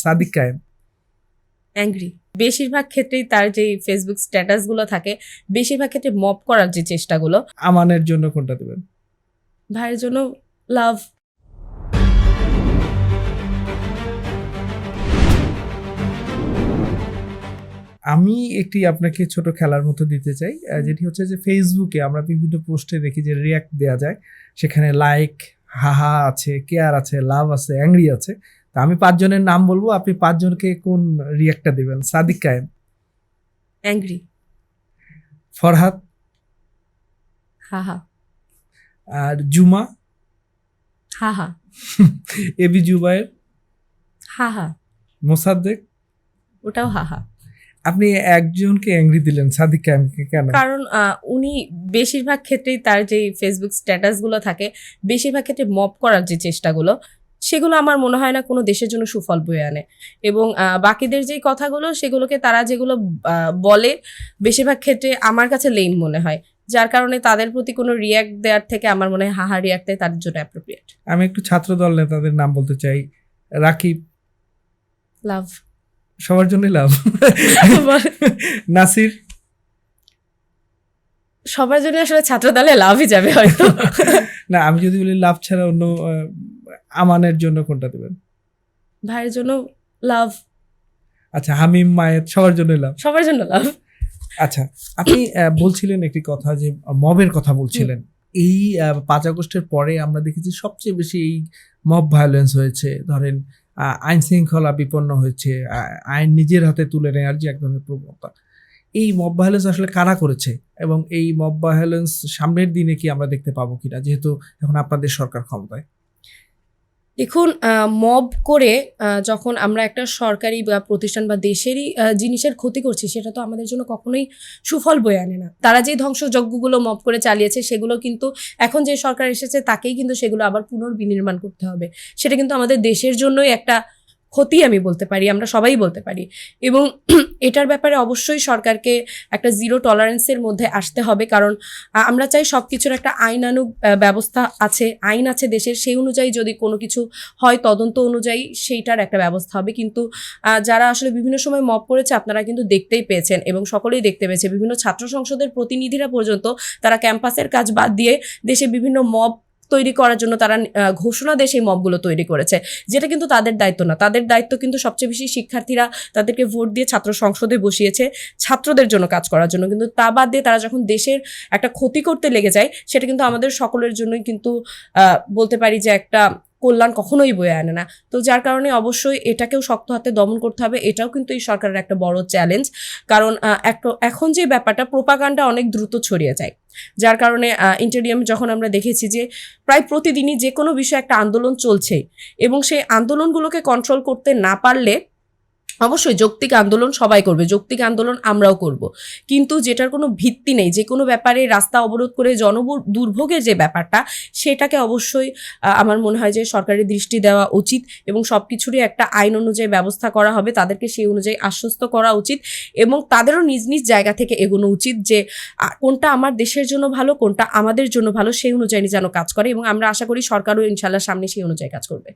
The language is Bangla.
সাদিক কায়েম। অ্যাংরি। বেশিরভাগ ক্ষেত্রেই তার যে ফেসবুক স্ট্যাটাসগুলো থাকে বেশিরভাগ ক্ষেত্রে মব করার যে চেষ্টাগুলো। আমানের জন্য কোনটা দেবেন? ভাইয়ের জন্য লাভ। আমি একটি আপনাকে ছোট খেলার মতো দিতে চাই, যেটি হচ্ছে যে ফেসবুকে আমরা বিভিন্ন পোস্টে দেখি যে রিয়াক্ট দেওয়া যায়, সেখানে লাইক, হাহা আছে, কেয়ার আছে, লাভ আছে, অ্যাংরি আছে। তা আমি 5 জনের নাম বলবো, আপনি 5 জনকে কোন রিয়াক্টটা দিবেন? সাদিক কায়েম, অ্যাংরি, ফরহাদ, হাহা, আর জুমা, হাহা, এবি জুবায়ের, হাহা, মোসাদ্দেক। ওটাও হাহা। আপনি একজনকে অ্যাংরি দিলেন, সাদিক কায়েমকে, কেন? কারণ উনি বেশিরভাগ ক্ষেত্রেই তার যে ফেসবুক স্ট্যাটাসগুলো থাকে বেশিরভাগ ক্ষেত্রে মব করার যে চেষ্টাগুলো সেগুলো আমার মনে হয় না কোনো দেশের জন্য সুফল বয়ে আনে। এবং বাকিদের যেই কথাগুলো সেগুলোকে তারা যেগুলো বলে বেশিরভাগ ক্ষেত্রে আমার কাছে লেম মনে হয়, যার কারণে তাদের প্রতি কোনো রিয়াক্ট দেওয়ার থেকে আমার মনে হয় হাহা রিয়াক্ট দেয় তাদের জন্য অ্যাপ্রোপ্রিয়েট। আমি একটু ছাত্র দল নেতাদের নাম বলতে চাই। রাকিব, লাভ। সবার জন্যই লাভ। নাসির, সবার জন্য আসলে ছাত্র দলে লাভই যাবে হয়তো। না আমি যদি বলি লাভ ছাড়া অন্য, আমানের জন্য কোনটা দেবেন? ভাইয়ের জন্য লাভ। আচ্ছা, হামিম, মায়ের, সবার জন্যই লাভ। সবার জন্য লাভ। আচ্ছা, আপনি বলছিলেন একটি কথা, যে মবের কথা বলছিলেন। এই 5 আগস্টের পরে আমরা দেখেছি সবচেয়ে বেশি এই মব ভায়োলেন্স হয়েছে। ধরেন আইন শৃঙ্খলা বিপন্ন হয়েছে, আইন নিজের হাতে তুলে নেওয়ার যে এক ধরনের প্রবণতা। এই মব ভায়োলেন্স আসলে কারা করেছে, এবং এই মব ভায়োলেন্স সামনের দিনে কি আমরা দেখতে পাবো কিনা, যেহেতু এখন আপনাদের সরকার ক্ষমতায়? দেখুন, মব করে যখন আমরা একটা সরকারি বা প্রতিষ্ঠান বা দেশেরই জিনিসের ক্ষতি করছি সেটা তো আমাদের জন্য কখনোই সুফল বয়ে আনে না। তারা যে ধ্বংসযজ্ঞগুলো মব করে চালিয়েছে সেগুলো কিন্তু এখন যে সরকার এসেছে তাকেই কিন্তু সেগুলো আবার পুনর্বিনির্মাণ করতে হবে। সেটা কিন্তু আমাদের দেশের জন্যই একটা ক্ষতি আমি বলতে পারি, আমরা সবাই বলতে পারি। এবং এটার ব্যাপারে অবশ্যই সরকারকে একটা জিরো টলারেন্সের মধ্যে আসতে হবে, কারণ আমরা চাই সব কিছুর একটা আইনানুগ ব্যবস্থা আছে, আইন আছে দেশের, সেই অনুযায়ী যদি কোনো কিছু হয় তদন্ত অনুযায়ী সেইটার একটা ব্যবস্থা হবে। কিন্তু যারা আসলে বিভিন্ন সময় মব করেছে আপনারা কিন্তু দেখতেই পেয়েছেন এবং সকলেই দেখতে পেয়েছে, বিভিন্ন ছাত্র সংসদের প্রতিনিধিরা পর্যন্ত তারা ক্যাম্পাসের কাজ বাদ দিয়ে দেশে বিভিন্ন মব তৈরি করার জন্য তারা ঘোষণা দিয়ে সেই মবগুলো তৈরি করেছে, যেটা কিন্তু তাদের দায়িত্ব না। তাদের দায়িত্ব কিন্তু সবচেয়ে বেশি শিক্ষার্থীরা তাদেরকে ভোট দিয়ে ছাত্র সংসদে বসিয়েছে ছাত্রদের জন্য কাজ করার জন্য, কিন্তু তা বাদ দিয়ে তারা যখন দেশের একটা ক্ষতি করতে লেগে যায় সেটা কিন্তু আমাদের সকলের জন্যই কিন্তু বলতে পারি যে একটা কল্যাণ কখনোই বয়ে আনে না। তো যার কারণে অবশ্যই এটাকেও শক্ত হাতে দমন করতে হবে। এটাও কিন্তু এই সরকারের একটা বড় চ্যালেঞ্জ, কারণ এখন যে ব্যাপারটা প্রোপাগান্ডা অনেক দ্রুত ছড়িয়ে যায়, যার কারণে ইন্টারিয়াম যখন আমরা দেখেছি যে প্রায় প্রতিদিনই যে কোনো বিষয়ে একটা আন্দোলন চলছে এবং সেই আন্দোলনগুলোকে কন্ট্রোল করতে না পারলে অবশ্যই যৌক্তিক আন্দোলন সবাই করবে, যৌক্তিক আন্দোলন আমরাও করব, কিন্তু যেটার কোনো ভিত্তি নেই, যে কোনো ব্যাপারে রাস্তা অবরোধ করে দুর্ভোগের যে ব্যাপারটা সেটাকে অবশ্যই আমার মনে হয় যে সরকারের দৃষ্টি দেওয়া উচিত এবং সব কিছুরই একটা আইন অনুযায়ী ব্যবস্থা করা হবে, তাদেরকে সেই অনুযায়ী আশ্বস্ত করা উচিত এবং তাদেরও নিজ নিজ জায়গা থেকে এগোনো উচিত যে কোনটা আমার দেশের জন্য ভালো, কোনটা আমাদের জন্য ভালো, সেই অনুযায়ী যেন কাজ করে এবং আমরা আশা করি সরকারও ইনশাল্লাহ সামনে সেই অনুযায়ী কাজ করবে।